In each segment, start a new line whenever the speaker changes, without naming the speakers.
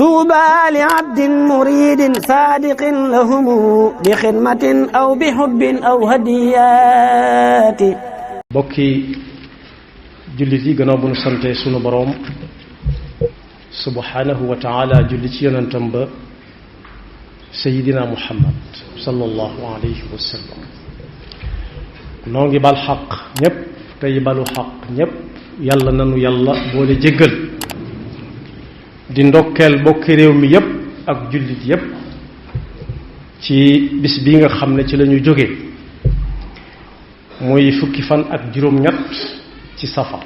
طوبى لعبد مريد صادق لهم بخدمة أو بحب أو هديات.
bokki jullit yi gannaaw bu nu sante sunu boroom subhanahu wa taala julli ci yonentam ba sayidina muhammad sallallahu alayhi wa sallam noo ngi bal xaq ñépp tey balu xaq ñépp yàlla nanu yàlla boole jéggal di ndokkeel bokki réew mi yépp ak jullit yépp ci bis bi nga xam ne ci lañu jóge muy fukki fan ak juróom-ñett ci safar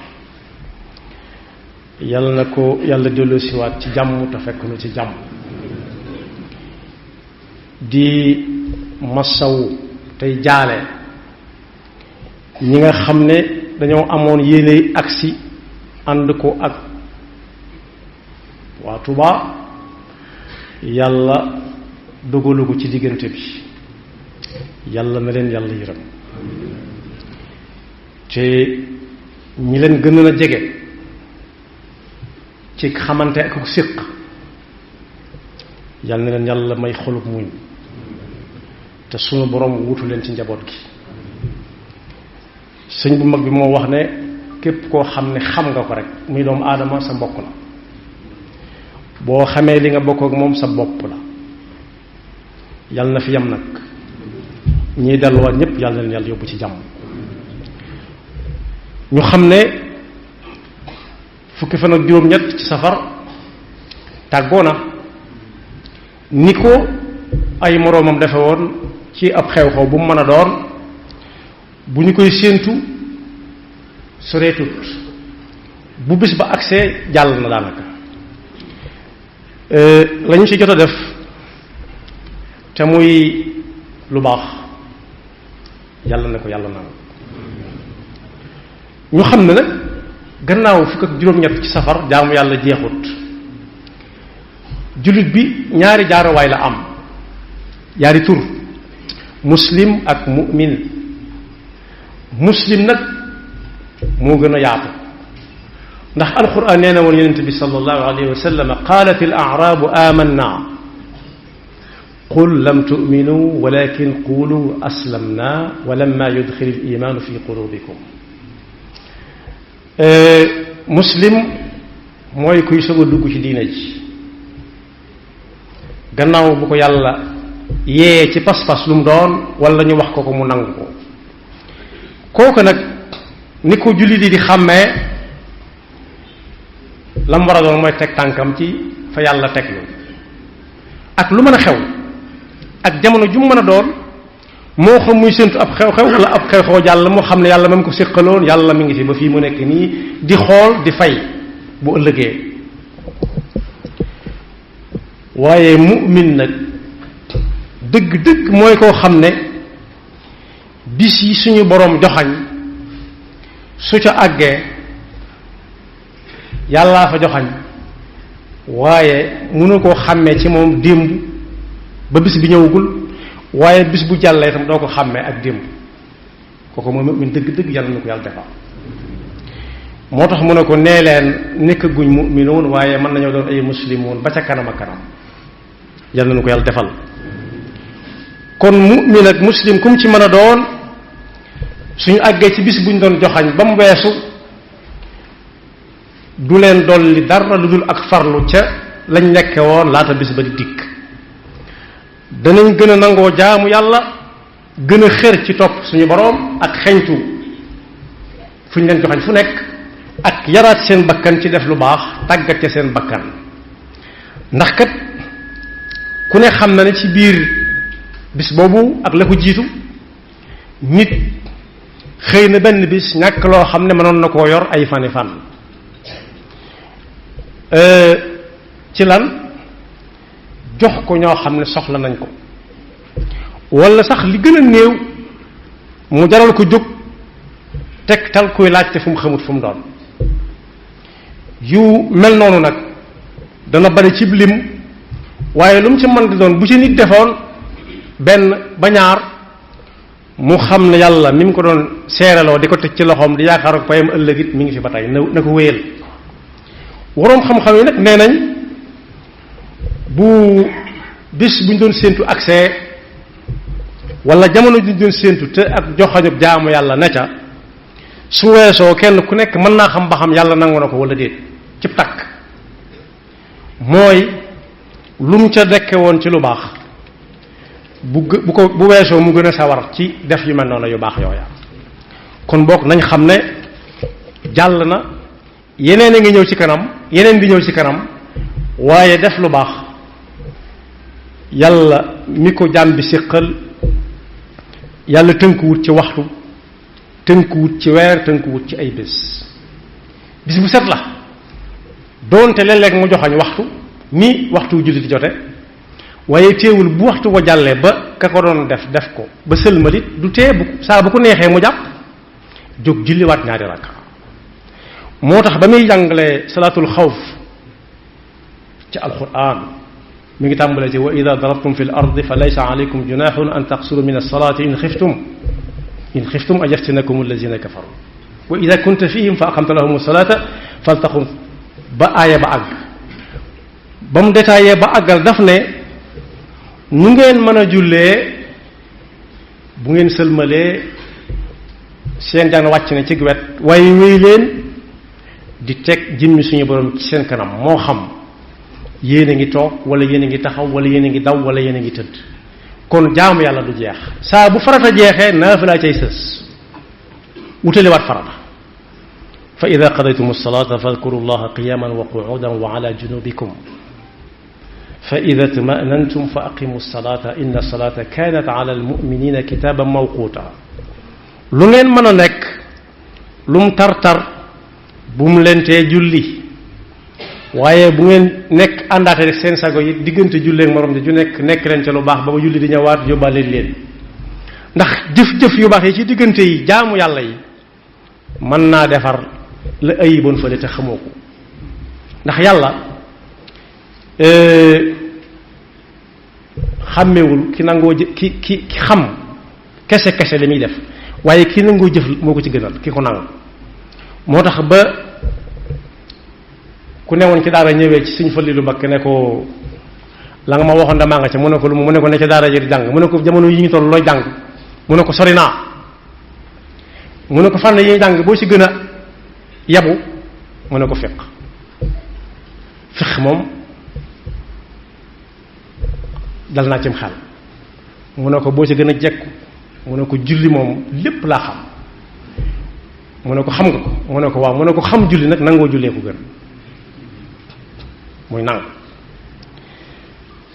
yàlla na ko yàlla delloosiwaat ci jàmm te fekk nu ci jàmm di masawu tey jaale ñi nga xam ne dañoo amoon yéene agsi ànd ko ak waa Tuuba yàlla dogalu ko ci diggante bi yàlla na leen yàlla yërëm te ñi leen gën a jege ci xamante ak séq yàlla na leen yàlla may xolub muñ te sunu borom wutu leen ci njaboot gi sëñ bu mag bi moo wax ne képp koo xam ne xam nga ko rek muy doomu aadama sa mbokk la boo xamee li nga bokk ak moom sa bopp la yàlla na fi yam nag ñiy delluwaat ñépp yàlla na leen yàlla yóbbu ci jàmm ñu xam ne fukki fan ak juróom-ñett ci safar tàggoo na ni ko ay moroomam defe woon ci ab xew-xew bu mu mën a doon bu ñu koy séentu soreetut bu bis ba agsee jàll na daanaka lañu ci jot a def te muy lu baax yàlla na ko yàlla nangu ñu xam ne nag gannaaw fukk ak juróom-ñett ci safar jaamu yàlla jeexut jullit bi ñaari jaaruwaay la am ñaari tur muslim ak mu'min muslim nag moo gën a yaatu ndax alquran nee na woon yonent bi sallallahu alayhi wa sallam qaalat al a'raabu amanna qul lam tu'minu walakin qulu aslamna wa lamma yudxil al imaanu fi qulubikum muslim mooy kuy soog a dugg ci diina ji gannaaw bu ko yàlla yee ci pas-pas lu mu doon wala ñu wax ko ko mu nangu ko kooku nag ni ko jullit yi di xàmmee la mu war a doon mooy teg tànkam ci fa yàlla teg lu ak lu mën a xew ak jamono ju mu mën a doon moo xam muy séntu ab xew-xew wala ab xew-xew jàll moo xam ne yàlla même ko séqaloon yàlla mi ngi fi ba fii mu nekk nii di xool di fay bu ëllëgee waaye mu'min nag dëgg-dëgg mooy koo xam ne bis yi suñu boroom joxañ su ca àggee yàllaa fa joxañ waaye mënu koo xàmmee ci moom démb ba bis bi ñëwagul waaye bis bu jàllee itam doo ko xàmmee ak démb kooku mooy mu'min dëgg-dëgg yàlla na ko yàlla defal moo tax mu ne ko nee leen nekkaguñ mu'minoon waaye mën nañoo doon ay muslimoon ba ca kanam ak kanam yàlla na ko yàlla defal kon mu'min ak muslim kum ci mën a doon suñu àggee ci bis buñ doon joxañ ba mu weesu du leen dolli dara lu dul ak farlu ca lañ nekke woon laata bis ba di dikk danañ gën a nangoo jaamu yàlla gën a xër ci topp suñu boroom ak xeñtu fu ñu leen joxañ fu nekk ak yaraat seen bakkan ci def lu baax tàggat ca seen bakkan ndax kat ku ne xam na ne ci biir bis boobu ak la ko jiitu nit xëy na benn bis ñàkk loo xam ne mënoon na koo yor ay fani fan ci lan jox ko ñoo xam ne soxla nañ ko wala sax li gën a néew mu jaral ko jóg tegtal kuy laajte fu mu xamut fu mu doon yu mel noonu nag dana bari cib lim waaye lu mu ci mën di doon bu ci nit defoon benn ba ñaar mu xam ne yàlla mi mu ko doon seeraloo di ko teg ci loxoom di yaakaar ak payam ëllëg it mi ngi fi ba tey na ko wéyal waroom xam-xam yi nag nee nañ bu bis buñ doon séentu accès wala jamono juñ doon séentu te ak joxañub jaamu yàlla ne ca su weesoo kenn ku nekk mën naa xam ba xam yàlla nangu na ko wala déet ci takk mooy lu mu ca dekke woon ci lu baax bu weesoo mu gën a sawar ci def yu mel noonu yu baax yooya kon bokk nañ xam ne jàll na yeneen a ngi ñëw ci kanam yeneen bi ñëw ci kanam waaye def lu baax yàlla mi ko jaam bi séqal yàlla tënkuwut ci waxtu tënkuwut ci weer tënkuwut ci ay bés bis bu set la doonte léeg-léeg mu joxañ waxtu ni waxtu julli di jote waaye teewul bu waxtu wa jàllee ba ka ko doon def ko ba sëlmalit du tee bu saa bu ko neexee mu jàpp jóg julliwaat ñaari rakka moo tax ba muy jàngale salaatul xawf ci alquran mi ngi tàmbalee ci wa ida darabtum fi l ardi fa laysa alaykum junahun an taqsuru min alsalati in xiftum an yaftinakum allazina kafaru wa ida kunta fihim fa aqamta lahum alsalata faltaqum ba aaya ba àgg ba mu détaillé ba àggal daf ne nu ngeen mën a jullee bu ngeen sëlmalee seen jaan wàcc na ci wet waaye wéy leen di teg jëmmi suñu borom ci seen kanam moo xam yéen a ngi toog wala yéen a ngi taxaw wala yéen a ngi daw wala yéen a ngi tëdd kon jaamu yàlla du jeex saa bu farata jeexee naafila cay sës wutaliwaat farata fa ida qadaytum alsalata fadkuru llaha qiyaman wa qu'udan wa ala junubikum fa ida tma'nantum fa aqimu alsalata inna alsalata kanat ala almuminina kitaban mawquta lu ngeen mën a nekk lu mu tar-tar bu mu leen tee julli waaye bu ngeen nekk àndaate rek seen sago yi diggante julleek morom ji ju nekk leen ca lu baax ba ba julli di ñëwaat yóbbaale leen ndax jëf-jëf yu baax yi ci diggante yi jaamu yàlla yi mën naa defar la ayiboon fële te xamoo ko ndax yàlla xàmmewul ki nangoo ki xam kese li muy def waaye ki nangoo jëf moo ko ci gënal ki ko nangu moo tax ba ku newoon ci daara ñëwee ci Sëñ Fallilu Mbakke ne ko la nga ma waxoon damaa nga ca mu ne ko lu mu ne ko ne ca daara ji di jàng mu ne ko jamono yi ñu toll looy jàng mu ne ko sori naa mu ne ko fànn yi jàng boo ci gën a yabu mu ne ko fiq moom dal naa cim xel mu ne ko boo ci gën a jekku mu ne ko julli moom lépp laa xam mu ne ko xam nga ko mu ne ko waaw mu ne ko xam julli nag nangoo jullee ko gën muy nang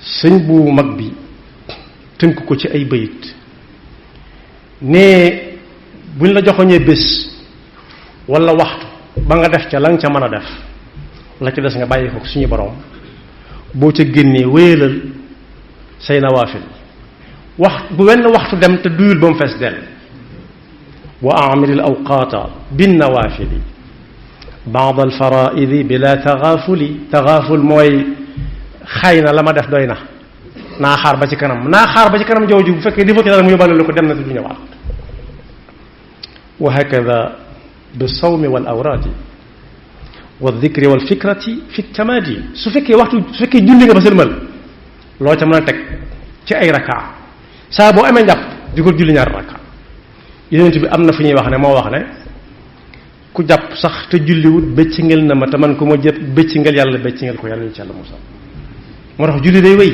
sëñ bu mag bi tënk ko ci ay bayit ne buñ la joxoñee bés wala waxtu ba nga def ca la nga ca mën a def la ca des nga bàyyi ko suñu borom boo ca génnee wéyalal say nawaafil bu wenn waxtu dem te duyul ba mu fees dell wa amiril awqaata bin nawaafili baad al faraidi bila tagaaful mooy xay na la ma def doy na naa xaar ba ci kanam jooju bu fekkee defoo ci dara mu yóbbaale la ko dem na te du ñëwaat wa hakada bi sawmi wal awraadi wa dikri wal fikrati fi tamaadi su fekkee julli nga ba sëlmal loo ca mën a teg ci ay rakka saa boo amee njàpp di ko julli ñaar rakka yonent bi am na fu ñuy wax ne moo wax ne ku jàpp sax te julliwut bëccëngal na ma te man ku ma jëpp bëccëngal yàlla bëccëngal ko yàlla ñu ci yàlla musal moo tax julli day wéy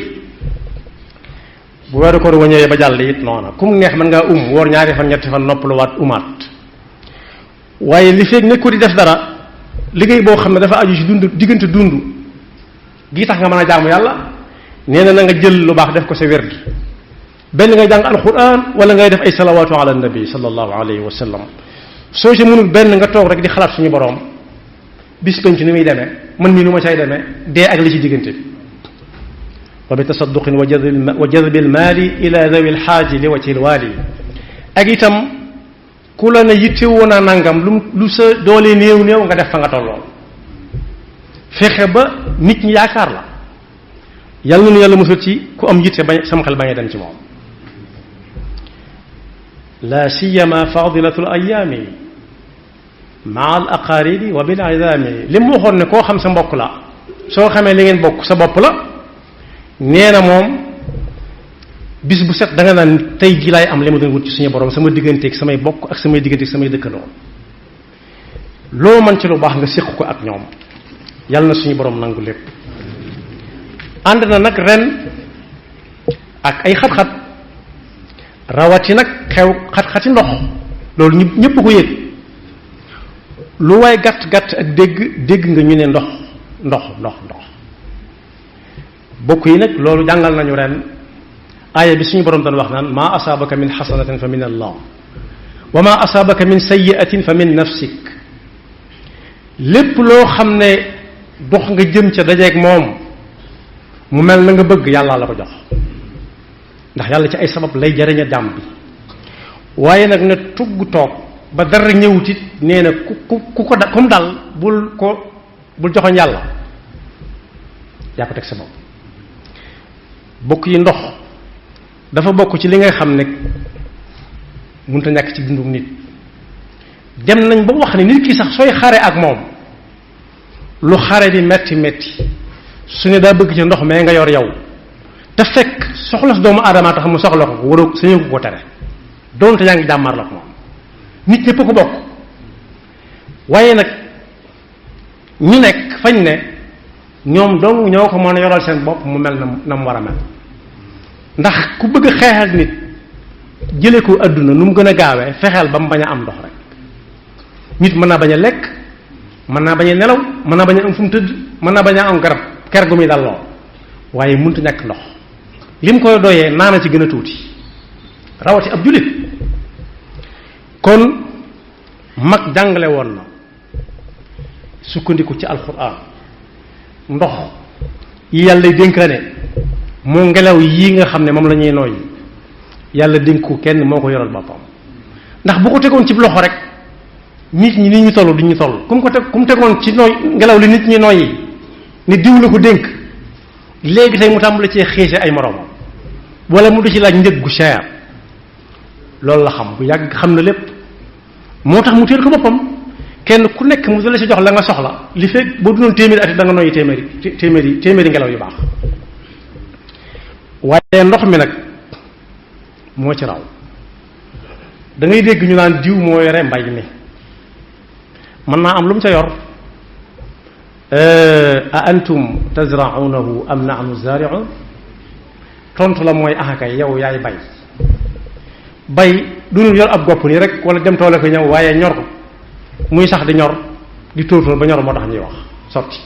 bu weeru koor waññee ba jàll it noona ku mu neex mën ngaa woor ñaari fan ñetti fan noppaluwaat umaat waaye li feeg nekku di def dara liggéey boo xam ne dafa aju ci diggante dund gi tax nga mën a jaamu yàlla nee na nga jël lu baax def ko sa werd benn ngay jàng alquran wala ngay def ay salawaatu ala nabi sallallahu alayhi wa sallam soo ci mënul benn nga toog rek di xalaat suñu borom bis penc ni muy demee man mii nu ma cay demee dee ak li ci diggante bi wa bi tasadduqin wa jadbil maali ila dawi lxaaji li wajhi lwaali ak itam ku la ne yitte woon a nangam lu sa doole néew nga def fa nga tolloo fexe ba nit ñi yaakaar la yàlla nu yàlla musal ci ku am yitte bañ sama xel bañ a dem ci moom la siyama fadilatu l ayaami maa al aqaaribi wa bil idaami li mu waxoon ne koo xam sa mbokk la soo xamee li ngeen bokk sa bopp la nee na moom bis bu set da nga naan tey jii laay am li ma doon wut ci suñu borom sama digganteeg samay bokk ak samay digganteeg samay dëkkandoo loo mën ci lu baax nga séq ko ak ñoom yàlla na suñu borom nangu lépp. ànd na nag ren ak ay xat-xat rawati nag xew xat-xati ndox loolu ñëpp ko yëg lu waay gàtt-gàtt ak dégg nga ñu ne ndox bokk yi nag loolu jàngal nañu ren aaya bi suñu borom doon wax naan maa asaabaka min xasanatin fa min allah wa maa asaabaka min sayyi'atin fa min nafsik lépp loo xam ne dox nga jëm ca dajeeg moom mu mel na nga bëgg yàlla la ko jox ndax yàlla ci ay sabab lay jariñ a jàmm bi waaye nag ne tugg toog ba dara ñëwutit nee na ku ko comme dal bul joxoñ yàlla yaa ko teg sa bopp. bokk yi ndox dafa bokk ci li ngay xam ne mënut a ñàkk ci dundu nit dem nañ ba wax ne nit ki sax sooy xare ak moom lu xare di metti su ne daa bëgg ci ndox mais nga yor yow te fekk soxla si doomu aadama tax mu soxla ko waroo sañu ko tere doonte yaa ngi jàmmaar la ko moom nit ñëpp ko bokk waaye nag ñu nekk fañ ne ñoom dong ñoo ko mën a yoral seen bopp mu mel na mu war a mel ndax ku bëgg a xeex ak nit jële ko àdduna nu mu gën a gaawee fexeel ba mu bañ a am ndox rek nit mën naa bañ a lekk mën naa bañ a nelaw mën naa bañ a am fu mu tëdd mën naa bañ a am garab ker gu muy dalloo waaye mënut a ñàkk ndox li mu koy doyee naana ci gën a tuuti rawati ab jullit kon mag jàngale woon na sukkandiku ci alxuraan ndox yi yàlla dénkaane moo ngelaw yii nga xam ne moom la ñuy nooy yàlla dénku kenn moo ko yoral boppam ndax bu ko tegoon ci loxo rek nit ñi ni ñu toll du ñu toll ku mu tegoon ci nooy ngelaw li nit ñi nooy yi ne diw la ko dénk léegi tey mu tàmbali cee xiise ay moroomam wala mu du ci laaj njëg gu cher loolu la xam bu yàgg xam na lépp moo tax mu teel ko boppam kenn ku nekk mu dala ci jox la nga soxla li fekk boo dunoon téeméeri at da nga noyyi téeméeri ngelaw yu baax waaye ndox mi nag moo ci raw da ngay dégg ñu naan diw moo yore mbay mi mën naa am lu mu ca yor a antum tazra'unahu am nahnu zari'un tontu la mooy axakay yow yaay bay dunul yor ab gopp nii rek wala dem toole ko ñëw waaye ñor ko muy sax di ñor di tóortóor ba ñor moo tax ñuy wax sotti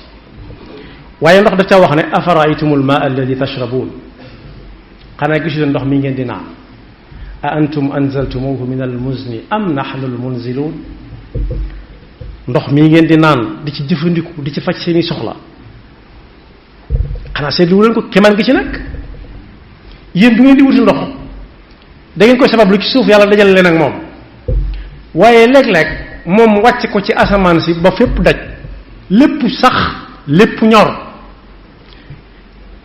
waaye ndox daf ca wax ne afara'aytumul ma'a alladhi tashrabun xanaa gisu leen ndox mi ngeen di naan a antum anzaltumuhu min almuzni am nahnu almunzilun ndox mii ngeen di naan di ci jëfandiku di ci faj seeni soxla xanaa seetlu leen ko kemaan gi ci nag yéen du ngeen di wuti ndox da ngeen koy sabab lu ci suuf yàlla dajale leen ak moom waaye léeg-léeg moom wàcc ko ci asamaan si ba fépp daj lépp sax lépp ñor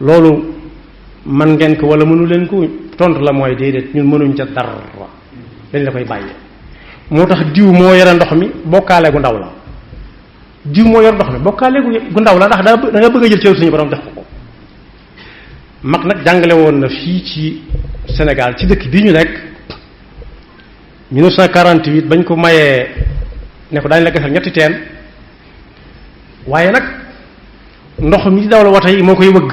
loolu man ngeen ko wala mënu leen ko tontu la mooy déedéet ñun mënuñ ca dara dañ la koy bàyyee moo tax diw moo yore ndox mi bokkaale gu ndaw la diw moo yor ndox mi bokkaale gu ndaw la ndax da nga bëgg a jël ci suñu borom jox ko mag nag jàngale woon na fii ci Sénégal ci dëkk bii ñu nekk 1948 bañ ko mayee ne ko daañu la gasal ñetti teen waaye nag ndox mi di daw la wata yi moo koy wëgg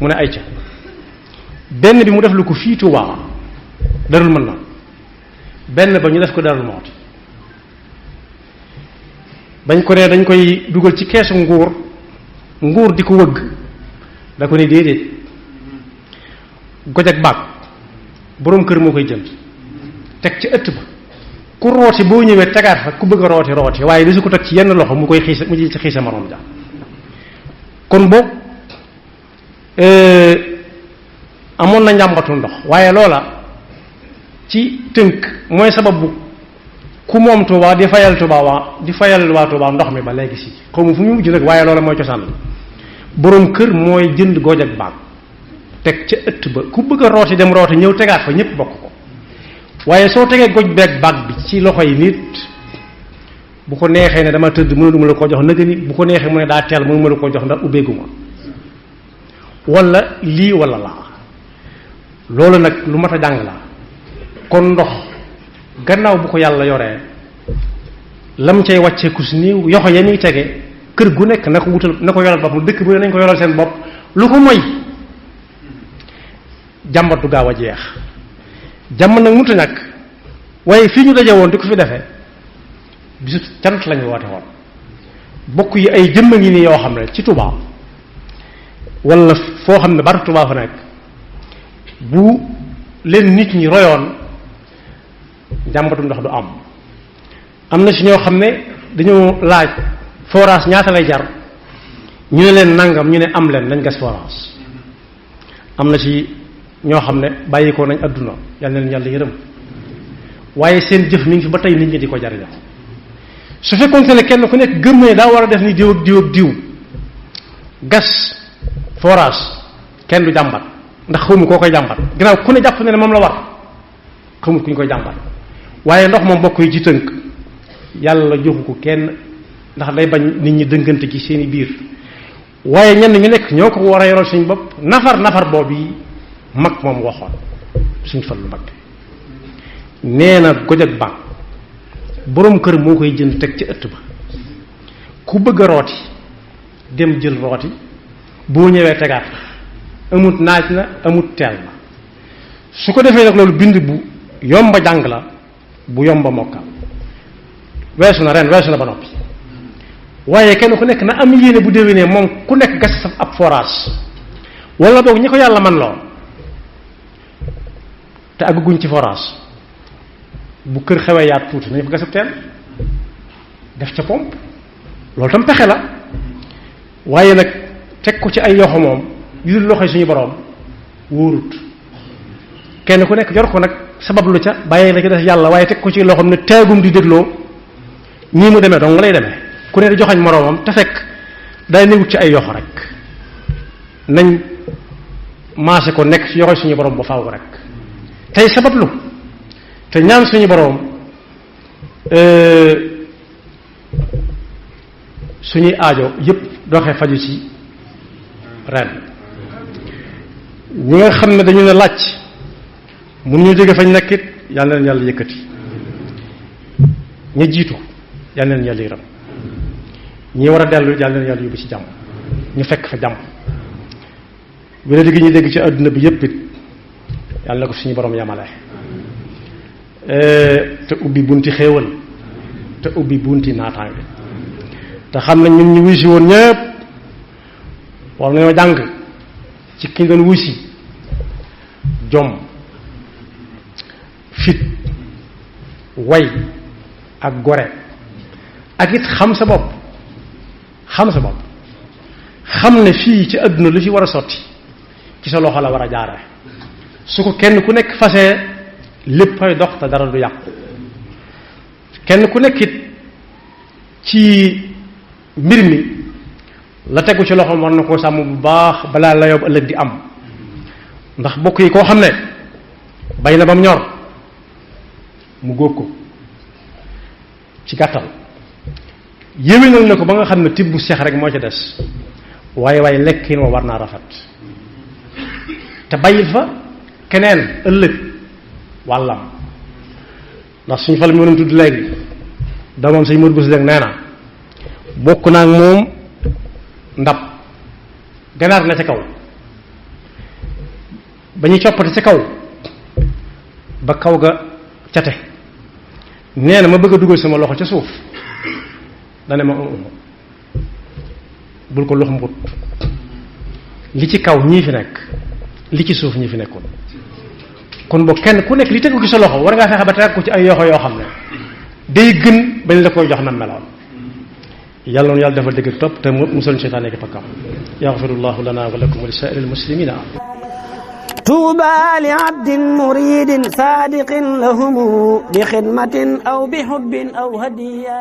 mu ne ay ca benn bi mu def lu ko fii Tuubaa darul mën na benn ba ñu def ko Darou Moukhty bañ ko ne dañ koy dugal ci keesu nguur di ko wëgg da ko ne déedéet goj ak baag boroom kër moo koy jënd teg ci ëtt ba ku rooti boo ñëwee tegaat fa ku bëgg a rooti waaye li su ko teg ci yenn loxo mu koy xiisa mu ji ci xiisa moroom ja kon boog amoon na njàmbatu ndox waaye loola ci tënk mooy sababu ku moom Tuubaa di fayal waa Tuubaa ndox mi ba léegi si xaw ma fu mu mujj nag waaye loola mooy cosaan boroom kër mooy jënd gooj ak baag teg ca ëtt ba ku bëgg a rooti dem rooti ñëw tegaat fa ñëpp bokk ko waaye soo tegee goj beeg baag bi ci loxo yi nit bu ko neexee ne dama tëdd mënuma la ko jox nëgë ni bu ko neexee mu ne daa teel mënuma la ko jox ndax ubbeeguma wala lii wala laa. loolu nag lu mat a jàng la. kon ndox gannaaw bu ko yàlla yoree lam cay wàcceeku si niiw yoxo ya muy tege kër gu nekk na ko wutal na ko yoral boppam dëkk bu ne nañ ko yoral seen bopp lu ko moy jàmbat du gaaw a jeex. jàmm nag mutu ñàkk waaye fii ñu daje woon di ko fi defee bisu cant lañu woote woon bokk yi ay jëmm ngi nii yoo xam ne ci Touba wala foo xam ne barke Touba fa nekk bu leen nit ñi royoon jàmbatu ndox du am. am na ci ñoo xam ne dañoo laaj forage ñaata lay jar ñu ne leen nangam ñu ne am leen nañ gas forage. am na ci ñoo xam ne bàyyi ko nañ adduna yal na leen yàlla yërëm waaye seen jëf mi ngi fi ba tey nit ñi di ko jariñoo. su fekkoon ne kenn ku nekk gëm ne daa war a def ni diw ak diw ak diw gas forage kenn du jàmbat ndax xawmu koo koy jàmbat ginnaaw ku ne jàpp ne moom la war xamul ku ñu koy jàmbat. waaye ndox moom mbokk yi ci tënk yàlla joxu ko kenn ndax day bañ nit ñi dëngante ci seeni biir waaye ñenn ñu nekk ñoo ko war a yoral suñ bopp nafar boobu yi mag moom waxoon suñ fal lu mag nee na goj ak ban boroom kër moo koy jënd teg ci ëtt ba ku bëgg a rooti dem jël rooti boo ñëwee tegaat amut naaj na amut teel na su ko defee nag loolu bind bu yomba jàng la bu yomba mokkal weesu na ren weesu na ba noppi waaye kenn ku nekk na am yéene bu déwénee moom ku nekk gas sa ab forage wala boog ñi ko yàlla man loo te àgguñ ci forage bu kër xewee yaat tuuti nañu fa gasab teen def ca pompe loolu tam pexe la waaye nag teg ko ci ay yoxo moom yu dul loxoy suñu boroom wóorut kenn ku nekk yor ko nag sabab lu ca bàyyi la ci def yàlla waaye teg ko ci loxoom ne teegum di dégloo nii mu demee dong lay demee ku ne di joxañ moroomam te fekk day newut ci ay yoxo rek nañ maase ko nekk ci yoxoy suñu boroom ba faaw rek tey sabab lu te ñaan suñu boroom suñuy aajo yépp doxee faju ci ren ñi nga xam ne dañu ne làcc mun ñu jóge fañ nekkit yal na leen yàlla yëkkati ña jiitu yal na leen yàlla yërëm ñi war a dellu yal na leen yàlla yóbbu ci jàmm ñu fekk fa jàmm wéra di gi ñu dégg ci àdduna bi yépp it yàlla na ko suñu boroom yamale te ubbi bunti xéewal te ubbi bunti naataange te xam ne ñun ñu wusi woon ñépp war nañoo jàng ci ki doon wusi jom fit way ak gore ak it xam sa bopp xam ne fii ci àdduna lu fi war a sotti ci sa loxo la war a jaare su ko kenn ku nekk fasee léppay dox te dara du yàqu kenn ku nekk it ci mbir mi la tegu ci loxoom war na koo sàmm bu baax balaa la yóbbu ëllëg di am ndax bokk yi koo xam ne bay na ba mu ñor mu góob ko ci gàttal yéwénal na ko ba nga xam ne tibb bu seex rek moo ci des waaye lekkin wa war naa rafet te bàyyil fa keneen ëllëg wàllam ndax suñu fal mi mënoon tudd léegi doomam sëñ Modou Bousso Dieng nee na bokk naa ak moom ndab ganaar na ca kaw ba ñuy coppati ca kaw ba kaw ga cate nee na ma bëgg a dugal sama loxo ca suuf dane ma bul ko lox mbut li ci kaw ñii fi nekk li ci suuf ñi fi nekkoon kon boo kenn ku nekk li tegu ci sa loxo war ngaa fexe ba teg ko ci ay yoxo yoo xam ne day gën bañ la koy jox na meloon yàlla noonu yàlla defal dëgg topp te musal seytaane ki pakkam yaxfirullahu lana wa lakum wa li saa'iril muslimina
tuuba li abdin muridin sadiqin lahumu bi xidmatin aw bi hubbin aw hadiya